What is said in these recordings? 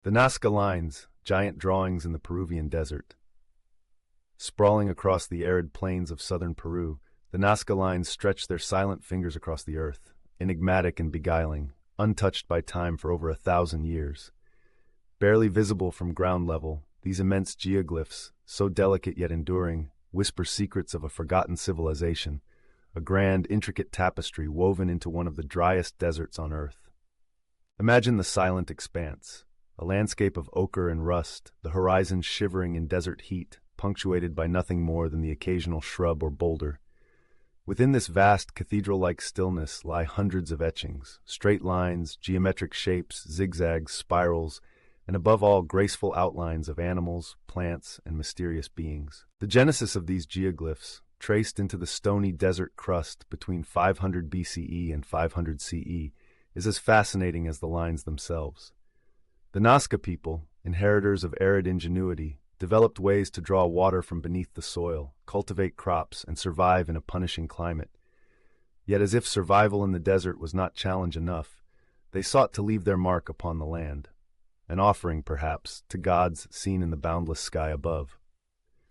The Nazca Lines, giant drawings in the Peruvian desert. Sprawling across the arid plains of southern Peru, the Nazca Lines stretch their silent fingers across the earth, enigmatic and beguiling, untouched by time for over 1,000 years. Barely visible from ground level, these immense geoglyphs, so delicate yet enduring, whisper secrets of a forgotten civilization, a grand, intricate tapestry woven into one of the driest deserts on earth. Imagine the silent expanse, a landscape of ochre and rust, the horizon shivering in desert heat, punctuated by nothing more than the occasional shrub or boulder. Within this vast cathedral-like stillness lie hundreds of etchings, straight lines, geometric shapes, zigzags, spirals, and above all graceful outlines of animals, plants, and mysterious beings. The genesis of these geoglyphs, traced into the stony desert crust between 500 BCE and 500 CE, is as fascinating as the lines themselves. The Nazca people, inheritors of arid ingenuity, developed ways to draw water from beneath the soil, cultivate crops, and survive in a punishing climate. Yet as if survival in the desert was not challenge enough, they sought to leave their mark upon the land, an offering, perhaps, to gods seen in the boundless sky above.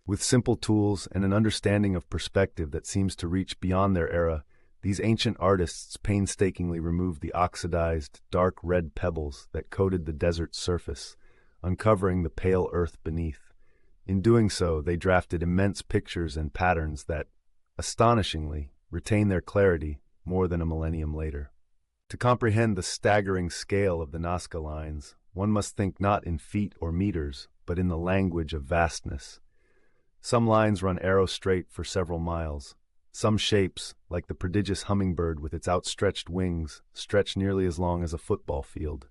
With simple tools and an understanding of perspective that seems to reach beyond their era, these ancient artists painstakingly removed the oxidized, dark red pebbles that coated the desert's surface, uncovering the pale earth beneath. In doing so, they drafted immense pictures and patterns that, astonishingly, retain their clarity more than a millennium later. To comprehend the staggering scale of the Nazca Lines, one must think not in feet or meters, but in the language of vastness. Some lines run arrow-straight for several miles. Some shapes, like the prodigious hummingbird with its outstretched wings, stretch nearly as long as a football field.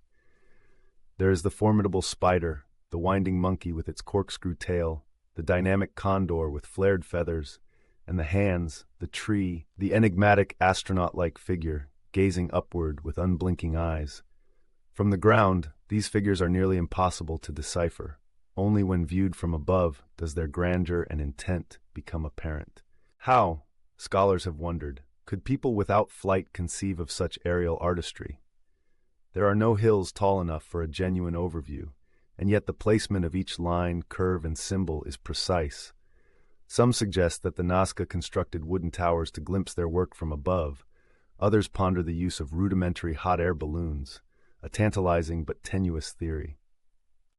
There is the formidable spider, the winding monkey with its corkscrew tail, the dynamic condor with flared feathers, and the hands, the tree, the enigmatic astronaut-like figure, gazing upward with unblinking eyes. From the ground, these figures are nearly impossible to decipher. Only when viewed from above does their grandeur and intent become apparent. How, scholars have wondered, could people without flight conceive of such aerial artistry? There are no hills tall enough for a genuine overview, and yet the placement of each line, curve, and symbol is precise. Some suggest that the Nazca constructed wooden towers to glimpse their work from above. Others ponder the use of rudimentary hot air balloons, a tantalizing but tenuous theory.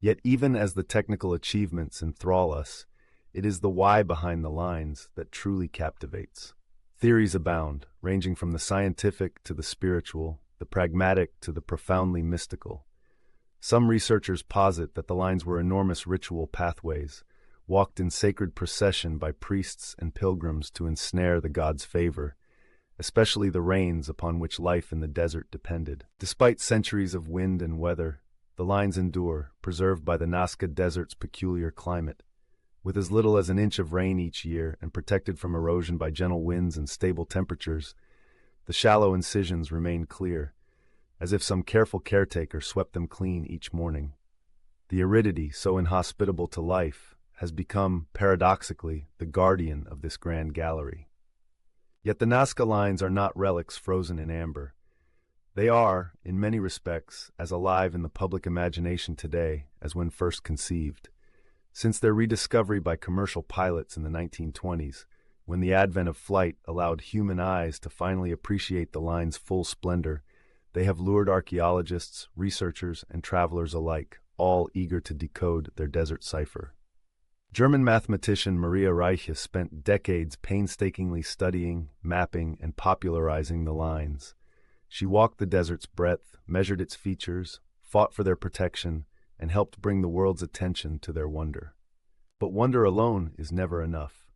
Yet even as the technical achievements enthrall us, it is the why behind the lines that truly captivates. Theories abound, ranging from the scientific to the spiritual, the pragmatic to the profoundly mystical. Some researchers posit that the lines were enormous ritual pathways, walked in sacred procession by priests and pilgrims to ensnare the gods' favor, especially the rains upon which life in the desert depended. Despite centuries of wind and weather, the lines endure, preserved by the Nazca Desert's peculiar climate. With as little as an inch of rain each year and protected from erosion by gentle winds and stable temperatures, the shallow incisions remain clear, as if some careful caretaker swept them clean each morning. The aridity, so inhospitable to life, has become, paradoxically, the guardian of this grand gallery. Yet the Nazca Lines are not relics frozen in amber. They are, in many respects, as alive in the public imagination today as when first conceived. Since their rediscovery by commercial pilots in the 1920s, when the advent of flight allowed human eyes to finally appreciate the line's full splendor, they have lured archaeologists, researchers, and travelers alike, all eager to decode their desert cipher. German mathematician Maria Reiche spent decades painstakingly studying, mapping, and popularizing the lines. She walked the desert's breadth, measured its features, fought for their protection, and helped bring the world's attention to their wonder. But wonder alone is never enough.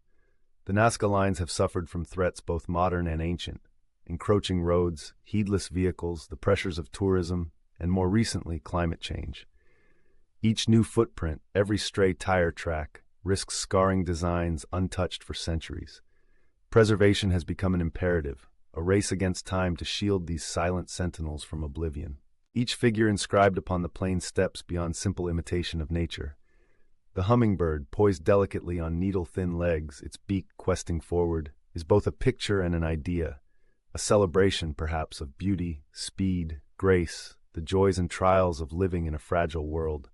The Nazca Lines have suffered from threats both modern and ancient: encroaching roads, heedless vehicles, the pressures of tourism, and more recently, climate change. Each new footprint, every stray tire track, risks scarring designs untouched for centuries. Preservation has become an imperative, a race against time to shield these silent sentinels from oblivion. Each figure inscribed upon the plain steps beyond simple imitation of nature. The hummingbird, poised delicately on needle-thin legs, its beak questing forward, is both a picture and an idea, a celebration, perhaps, of beauty, speed, grace, the joys and trials of living in a fragile world.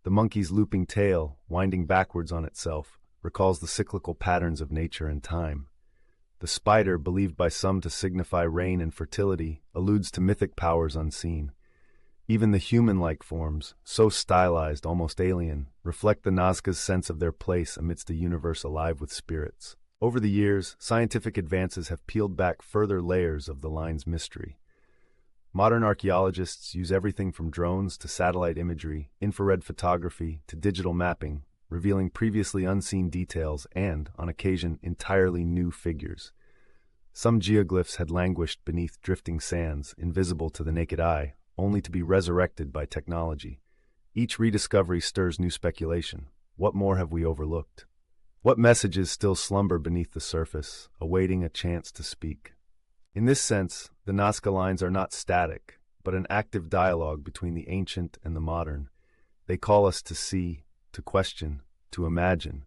The monkey's looping tail, winding backwards on itself, recalls the cyclical patterns of nature and time. The spider, believed by some to signify rain and fertility, alludes to mythic powers unseen. Even the human-like forms, so stylized, almost alien, reflect the Nazca's sense of their place amidst a universe alive with spirits. Over the years, scientific advances have peeled back further layers of the line's mystery. Modern archaeologists use everything from drones to satellite imagery, infrared photography to digital mapping, revealing previously unseen details and, on occasion, entirely new figures. Some geoglyphs had languished beneath drifting sands, invisible to the naked eye, only to be resurrected by technology. Each rediscovery stirs new speculation. What more have we overlooked? What messages still slumber beneath the surface, awaiting a chance to speak? In this sense, the Nazca Lines are not static, but an active dialogue between the ancient and the modern. They call us to see, to question, to imagine.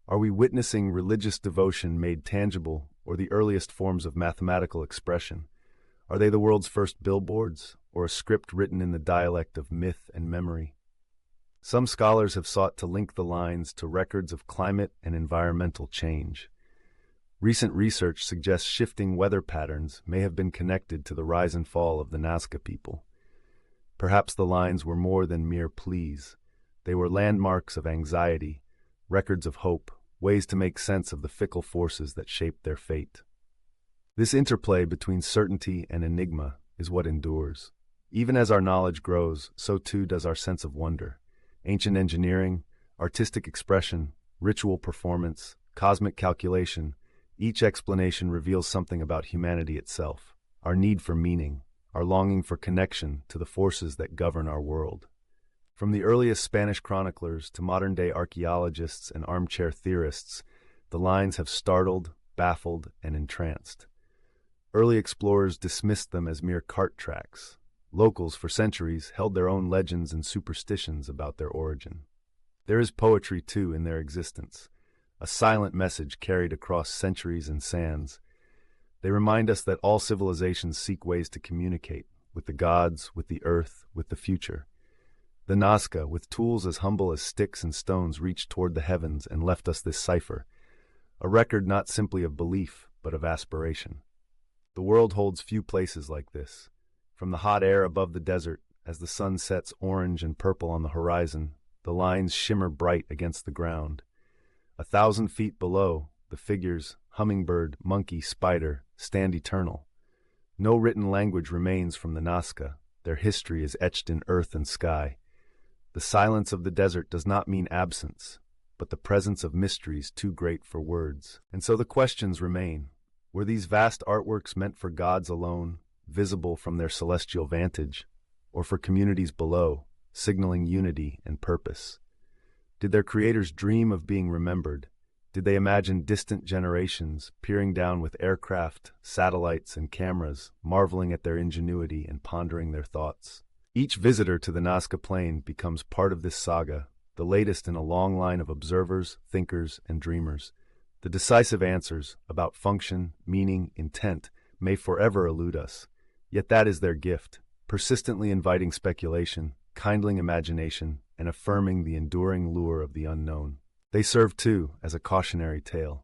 Are we witnessing religious devotion made tangible, or the earliest forms of mathematical expression? Are they the world's first billboards, or a script written in the dialect of myth and memory? Some scholars have sought to link the lines to records of climate and environmental change. Recent research suggests shifting weather patterns may have been connected to the rise and fall of the Nazca people. Perhaps the lines were more than mere pleas. They were landmarks of anxiety, records of hope, ways to make sense of the fickle forces that shaped their fate. This interplay between certainty and enigma is what endures. Even as our knowledge grows, so too does our sense of wonder. Ancient engineering, artistic expression, ritual performance, cosmic calculation, each explanation reveals something about humanity itself, our need for meaning, our longing for connection to the forces that govern our world. From the earliest Spanish chroniclers to modern-day archaeologists and armchair theorists, the lines have startled, baffled, and entranced. Early explorers dismissed them as mere cart tracks. Locals, for centuries, held their own legends and superstitions about their origin. There is poetry, too, in their existence, a silent message carried across centuries and sands. They remind us that all civilizations seek ways to communicate, with the gods, with the earth, with the future. The Nazca, with tools as humble as sticks and stones, reached toward the heavens and left us this cipher, a record not simply of belief, but of aspiration. The world holds few places like this. From the hot air above the desert, as the sun sets orange and purple on the horizon, the lines shimmer bright against the ground. 1,000 feet below, the figures, hummingbird, monkey, spider, stand eternal. No written language remains from the Nazca. Their history is etched in earth and sky. The silence of the desert does not mean absence, but the presence of mysteries too great for words. And so the questions remain. Were these vast artworks meant for gods alone, visible from their celestial vantage, or for communities below, signaling unity and purpose? Did their creators dream of being remembered? Did they imagine distant generations peering down with aircraft, satellites, and cameras, marveling at their ingenuity and pondering their thoughts? Each visitor to the Nazca Plain becomes part of this saga, the latest in a long line of observers, thinkers, and dreamers. The decisive answers about function, meaning, intent may forever elude us, yet that is their gift, persistently inviting speculation, kindling imagination, and affirming the enduring lure of the unknown. They serve, too, as a cautionary tale.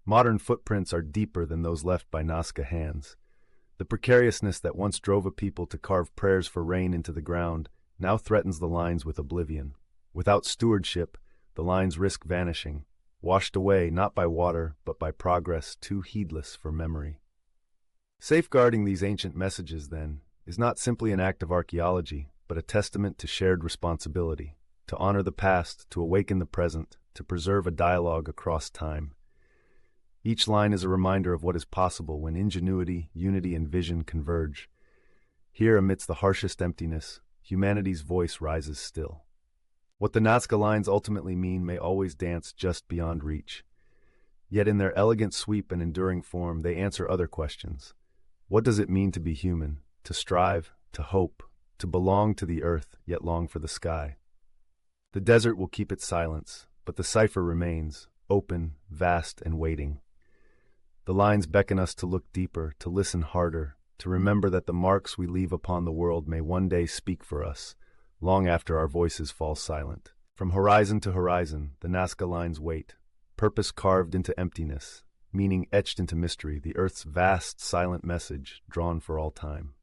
Modern footprints are deeper than those left by Nazca hands. The precariousness that once drove a people to carve prayers for rain into the ground now threatens the lines with oblivion. Without stewardship, the lines risk vanishing, washed away not by water but by progress too heedless for memory. Safeguarding these ancient messages, then, is not simply an act of archaeology, but a testament to shared responsibility, to honor the past, to awaken the present, to preserve a dialogue across time. Each line is a reminder of what is possible when ingenuity, unity, and vision converge. Here, amidst the harshest emptiness, humanity's voice rises still. What the Nazca Lines ultimately mean may always dance just beyond reach. Yet in their elegant sweep and enduring form, they answer other questions. What does it mean to be human, to strive, to hope, to belong to the earth, yet long for the sky? The desert will keep its silence, but the cipher remains, open, vast, and waiting. The lines beckon us to look deeper, to listen harder, to remember that the marks we leave upon the world may one day speak for us, long after our voices fall silent. From horizon to horizon, the Nazca Lines wait, purpose carved into emptiness, meaning etched into mystery, the Earth's vast, silent message drawn for all time.